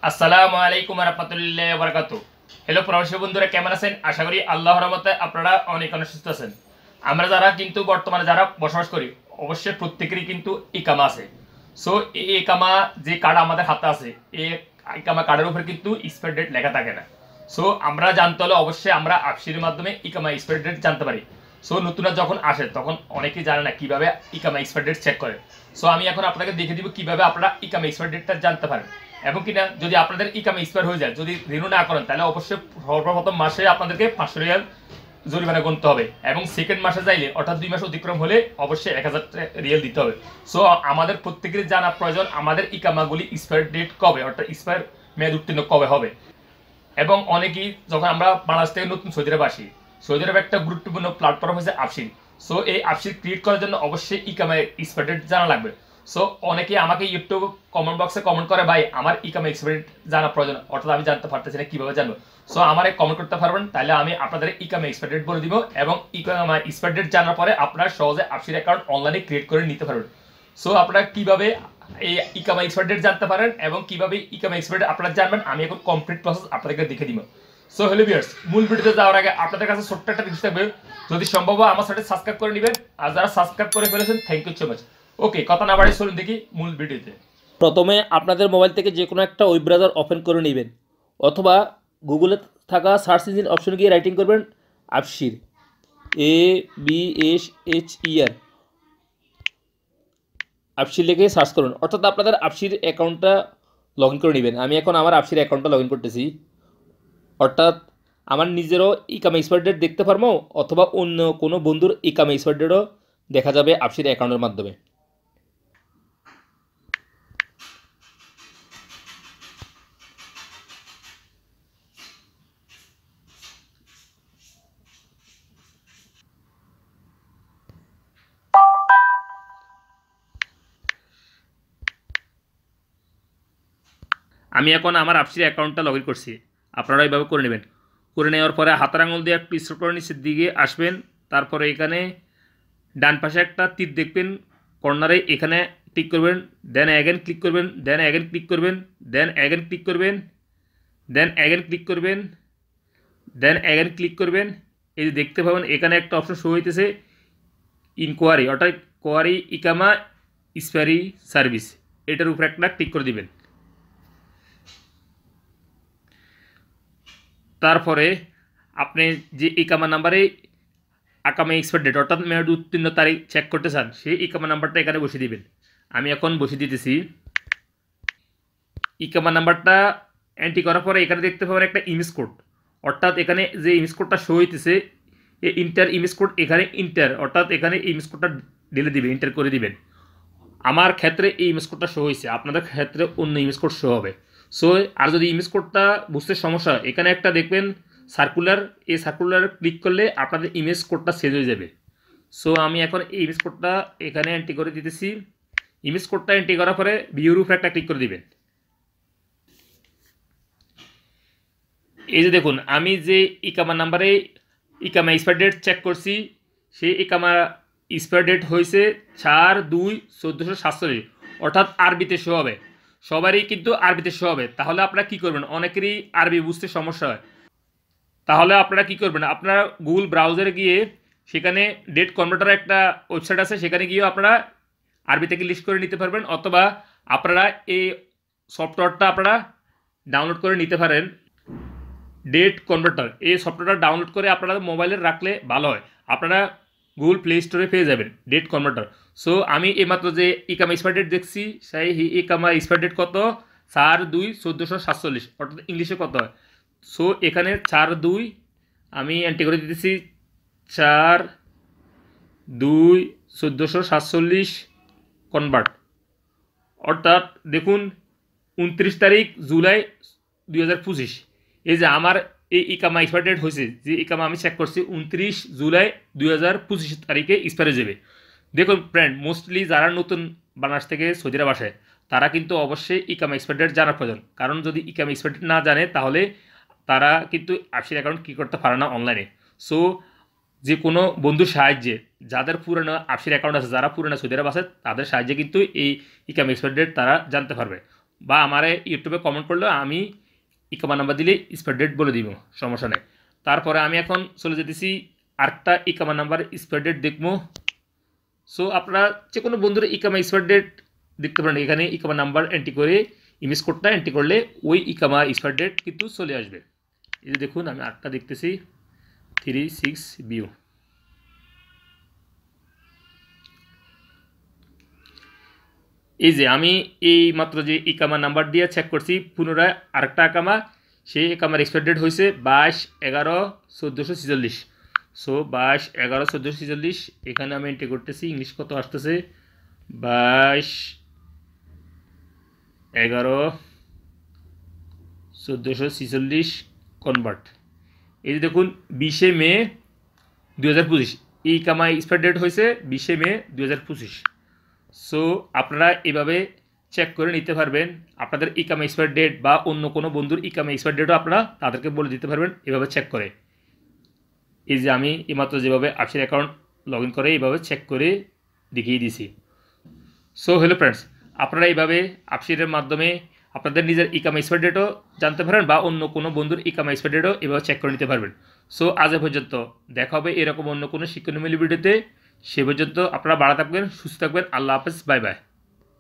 আসসালামু আলাইকুম রহমতুল্লাহ বরকাত। হ্যালো প্রবাসী বন্ধুরা, কেমন আছেন? আশা করি আল্লাহর রহমতে আপনারা অনেক অনেক সুস্থ আছেন। আমরা যারা কিন্তু বর্তমানে যারা বসবাস করি, অবশ্যই প্রত্যেকেরই কিন্তু ইকামা আছে। সো এই ইকামা যে কার্ড আমাদের হাতে আছে, এই ইকামা কার্ডের উপরে কিন্তু এক্সপায়ার ডেট লেখা থাকে না। সো আমরা জানতে হলে অবশ্যই আমরা আপসির মাধ্যমে ইকামা এক্সপায়ার ডেট জানতে পারি। সো নতুনরা যখন আসে তখন অনেকেই জানে না কিভাবে ইকামা এক্সপায়ার ডেট চেক করে। সো আমি এখন আপনাকে দেখে দিব কিভাবে আপনারা ইকামা এক্সপায়ার ডেটটা জানতে পারেন। এবং কিনা যদি আপনাদের ইকামা এক্সপায়ার হয়ে যায়, যদি রিনিউ না করেন, তাহলে অবশ্যই সর্বপ্রথম মাসে আপনাদেরকে 500 রিয়াল জরিমানা গুনতে হবে এবং সেকেন্ড মাসে যাইলে অর্থাৎ 2 মাস অতিক্রম হলে অবশ্যই 1000 রিয়াল দিতে হবে। সো আমাদের প্রত্যেকের জানা প্রয়োজন আমাদের ইকামাগুলি এক্সপায়ার ডেট কবে, অর্থাৎ এক্সপায়ার মেয়াদ উত্তীর্ণ কবে হবে। এবং অনেকেই যখন আমরা বাংলাদেশ থেকে নতুন সৌদি আরব আসি, সৌদি আরব একটা গুরুত্বপূর্ণ প্ল্যাটফর্ম হচ্ছে আপসিল। সো এই আপসিল ক্রিয়েট করার জন্য অবশ্যই ইকামা এক্সপায়ার ডেট জানা লাগবে। সো অনেকেই আমাকে ইউটিউব কমেন্ট বক্সে কমেন্ট করে, ভাই আমার ইকামা এক্সপায়ার ডেট জানা প্রয়োজন, অর্থাৎ আমি জানতে পারতেছি না কিভাবে জানবো। সো আমার কমেন্ট করতে পারবেন, তাহলে আমি আপনাদের ইকামা এক্সপায়ার ডেট বলে দিব এবং ইকামা এক্সপায়ার ডেট জানার পরে আপনারা সহজে আপসিল অ্যাকাউন্ট অনলাইনে ক্রিয়েট করে নিতে পারবেন। সো আপনারা কিভাবে এই ইকামা এক্সপায়ার ডেট জানতে পারেন এবং কিভাবে ইকামা এক্সপায়ার ডেট আপনারা জানবেন, আমি এখন কমপ্লিট প্রসেস আপনাদেরকে দেখে দিব। সো হ্যালো ভিউয়ার্স, মূল ভিডিওতে যাওয়ার আগে আপনাদের কাছে ছোট্ট একটা রিকোয়েস্ট থাকবে, যদি সম্ভব হয় আমার সাথে সাবস্ক্রাইব করে নেবেন, আর যারা সাবস্ক্রাইব করে ফেলেছেন থ্যাংক ইউ সো মাচ। ওকে, কথা না বাড়িয়ে চলুন দেখি মূল ভিডিওতে। প্রথমে আপনাদের মোবাইল থেকে যে কোনো একটা ওয়েব ব্রাউজার ওপেন করে নেবেন, অথবা গুগলে থাকা সার্চ ইঞ্জিন অপশনে গিয়ে রাইটিং করবেন আপসির, ABSHER, আপসির লিখে সার্চ করুন। অর্থাৎ আপনাদের আপসির অ্যাকাউন্টটা লগ ইন করে নেবেন। আমি এখন আমার আপসির অ্যাকাউন্টটা লগ ইন করতেছি। অর্থাৎ আমার নিজেরও ইকামা এক্সপায়ার ডেট দেখতে পারবো, অথবা অন্য কোনো বন্ধুর ইকামা এক্সপায়ার ডেটও দেখা যাবে আপসির অ্যাকাউন্টের মাধ্যমে। আমি এখন আমার আপসির অ্যাকাউন্টটা লগ ইন করছি। আপনারা এইভাবে করে নেবেন। করে নেওয়ার পরে হাতের আঙুল দিয়ে একটু স্ক্রল করে নিচের দিকে আসবেন। তারপরে এখানে ডান পাশে একটা তীর দেখবেন কর্নারে, এখানে ক্লিক করবেন, দেন অ্যাগেন ক্লিক করবেন, দেন অ্যাগেন ক্লিক করবেন, দেন অ্যাগেন ক্লিক করবেন, দেন অ্যাগেন ক্লিক করবেন, দেন অ্যাগেন ক্লিক করবেন। এই যে দেখতে পাবেন এখানে একটা অপশন শো হইতেছে ইনকোয়ারি, অর্থাৎ কোয়ারি ইকামা এক্সপায়ারি সার্ভিস, এটার উপরে একটা ক্লিক করে দিবেন। তারপরে আপনি যে ইকামা নাম্বারে আকামা এক্সপায়ার ডেট অর্থাৎ মেয়াদ উত্তীর্ণ তারিখ চেক করতে চান, সেই ইকামা নাম্বারটা এখানে বসিয়ে দিবেন। আমি এখন বসিয়ে দিতেছি। ইকামা নাম্বারটা এন্ট্রি করার পরে এখানে দেখতে পাবেন একটা ইমেজ কোড, অর্থাৎ এখানে যে ইমেজ কোডটা শো হইতেছে এই ইন্টার ইমেজ কোড, এখানে ইন্টার অর্থাৎ এখানে ইমেজ কোডটা ঢেলে দিবেন, ইন্টার করে দিবেন। আমার ক্ষেত্রে এই ইমেজ কোডটা শো হয়েছে, আপনাদের ক্ষেত্রে অন্য ইমেজ কোড শো হবে। সো আর যদি ইমেজ কোডটা বুঝতে সমস্যা হয়, এখানে একটা দেখবেন সার্কুলার, এই সার্কুলার ক্লিক করলে আপনাদের ইমেজ কোডটা সেভ হয়ে যাবে। সো আমি এখন এই ইমেজ কোডটা এখানে এন্ট্রি করে দিতেছি। ইমেজ কোডটা এন্ট্রি করার পরে ভিউর উপরে একটা ক্লিক করে দিবেন। এই যে দেখুন আমি যে ইকামা নাম্বারে ইকামা এক্সপায়ার ডেট চেক করছি, সেই ইকামা এক্সপায়ার ডেট হয়েছে 4/2/1447, অর্থাৎ আরবিতে শো হবে। সবারই কিন্তু আরবিতে শো হবে। তাহলে আপনারা কী করবেন, অনেকেরই আরবি বুঝতে সমস্যা হয়, তাহলে আপনারা কী করবেন, আপনারা গুগল ব্রাউজারে গিয়ে সেখানে ডেট কনভার্টার একটা ওয়েবসাইট আছে, সেখানে গিয়েও আপনারা আরবি থেকে লিস্ট করে নিতে পারবেন, অথবা আপনারা এই সফটওয়্যারটা আপনারা ডাউনলোড করে নিতে পারেন। ডেট কনভার্টার এই সফটওয়্যারটা ডাউনলোড করে আপনারা মোবাইলে রাখলে ভালো হয়। আপনারা গুগল প্লে স্টোরে পেয়ে যাবেন ডেট কনভার্টার। সো আমি এইমাত্র যে ইকামা এক্সপায়ার ডেট দেখছি, সেই ইকামা এক্সপায়ার ডেট কত 4/2/1447, অর্থাৎ ইংলিশে কত হয়। সো এখানে 4/2 আমি এন্ট্রি করে দিতেছি, 4/2/1447 কনভার্ট, অর্থাৎ দেখুন 29 তারিখ জুলাই 2025। এই যে আমার এই ইকামা এক্সপায়ার ডেট হয়েছে, যে ইকামা আমি চেক করছি 29 জুলাই 2025 তারিখে এক্সপায়ার হয়ে যাবে। দেখুন ফ্রেন্ড, মোস্টলি যারা নতুন বাংলাদেশ থেকে সৌদি আরব আসে, তারা কিন্তু অবশ্যই ইকামা এক্সপায়ার ডেট জানার প্রয়োজন। কারণ যদি ইকামা এক্সপায়ার ডেট না জানে, তাহলে তারা কিন্তু আপসির অ্যাকাউন্ট কী করতে পারে না অনলাইনে। সো যে কোনো বন্ধুর সাহায্যে, যাদের পুরনো আপসির অ্যাকাউন্ট আছে, যারা পুরনো সৌদি আরব আছে, তাদের সাহায্যে কিন্তু এই ইকামা এক্সপায়ার ডেট তারা জানতে পারবে। বা আমারে ইউটিউবে কমেন্ট করলেও আমি ইকামা নাম্বার দিলে স্পট ডেট বলে দিব, সমস্যা নেই। তারপরে আমি এখন চলে যেতেছি আরেকটা ইকামা নাম্বার স্পট ডেট দেখবো। সো আপনারা যে কোনো বন্ধুরা ইকামা স্পট ডেট দেখতে পারেন, এখানে ইকামা নাম্বার এন্ট্রি করে ইমেজ কোডটা এন্ট্রি করলে ওই ইকামা স্পট ডেট কিন্তু চলে আসবে। এই যে দেখুন আমি আরেকটা দেখতেছি 36 বিউ। এই যে আমি এই মাত্র যে ইকামা নাম্বার দিয়ে চেক করছি পুনরায় আরেকটা ইকামা, সেই ইকামার এক্সপায়ার ডেট হয়েছে 22/11/1446। সো 22/11/1446 এখানে আমি এন্ট্রি করতেছি, ইংলিশ কত আসতেছে 22/11/1446 কনভার্ট। এই যে দেখুন 20 মে 2025 এই ইকামা এক্সপায়ার ডেট হয়েছে 20 মে 2025। সো আপনারা এভাবে চেক করে নিতে পারবেন আপনাদের ইকামা এক্সপায়ার ডেট বা অন্য কোনো বন্ধুর ইকামা এক্সপায়ার ডেটও আপনারা তাদেরকে বলে দিতে পারবেন এভাবে চেক করে। এই যে আমি এইমাত্র যেভাবে আপসির অ্যাকাউন্ট লগ ইন করে এইভাবে চেক করে দেখিয়ে দিছি। সো হ্যালো ফ্রেন্ডস, আপনারা এইভাবে আপসিরের মাধ্যমে আপনাদের নিজের ইকামা এক্সপায়ার ডেটও জানতে পারেন বা অন্য কোনো বন্ধুর ইকামা এক্সপায়ার ডেটও এভাবে চেক করে নিতে পারবেন। সো আজ পর্যন্ত দেখা হবে এরকম অন্য কোনো শিক্ষণীয় ভিডিওতে। সে পর্যন্ত আপনারা ভালো থাকবেন, সুস্থ থাকবেন। আল্লাহ হাফেজ, বাই বাই।